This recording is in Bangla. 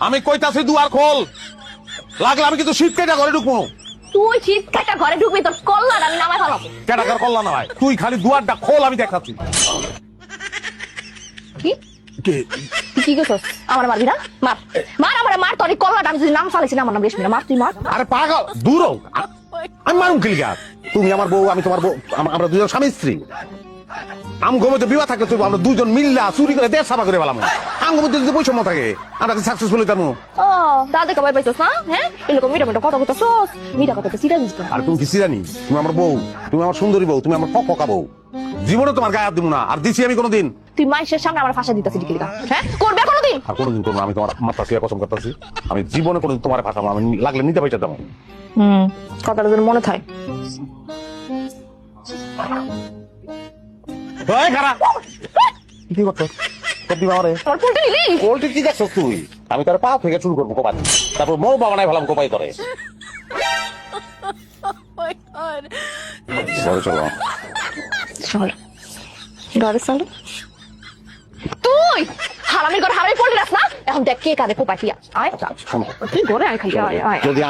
আমি কইতাছি দুয়ার খোল, লাগলে আমি কিন্তু শীত কেটে ঘরে ঢুকবো। তুই শীত কাটা ঘরে ঢুকবি, তোর কল্লার আমি নামায় ফেলাবো। কেটাকার করলা না ভাই, তুই খালি দুয়ারটা খোল, আমি দেখাচ্ছি। কি কি করছস? আমার মারবি না? মার মার, আমার মার, তোর কল্লাটা আমি যদি নাম ফালাইছি না, আমার নাম রেশমি না, মার তুই মার। আরে পাগল, দূর হও। আমি মারুম কিলিকা? তুমি আমার বউ, আমি তোমার বউ, আমরা দুজন স্বামী স্ত্রী। আমগো মধ্যে বিবাহ থাকে, তুই আমরা দুজন মিল্লা চুরি করে দেশ সাফা করে পেলাম। আমগো মধ্যে যদি বৈষম্য থাকে, আমরা সাকসেসফুল হইতাম। ও দাদা কবাই পাইছস না? হ্যাঁ, এরকম মিটা মিটা কথা কইতাছস, মিটা কথা সিরা দিস। আর তুমি কি সিরানি? তুমি আমার বউ, তুমি আমার সুন্দরী বউ, তুমি আমার ফকফকা বউ। জীবনে তোমার গায়ে হাত দিব না, আর দিছি আমি কোনোদিন। তুই মাইশের সামনে আমার ফাঁসা দিতাছিস কিলিকা? হ্যাঁ, করবে কোনোদিন? আর কোনোদিন করবো না। আমি তোমার মাথা ছুঁয়ে কসম করতেছি, আমি জীবনে কোনোদিন তোমার ভাষাবো না। আমি লাগলে নিতে পাইতে দেবো। কথাটা যেন মনে থাকে। কি করছো? সত্যি বাবারে তোর পোল্টে নিলি? পোল্ট্রি কি দেখছো তুই? আমি তার পা থেকে শুরু করবো কোপাই, তারপর মৌ বাবানায় ফেলাম কোপাই করে। ঘরে চলো। চল ঘরে চল। তুই হারামির ঘর হারামি পড়লি না? এখন দেখ কে কারে কোপাইয়া। আয় তুই ঘরে আয়, খালি আয় আয়। যদি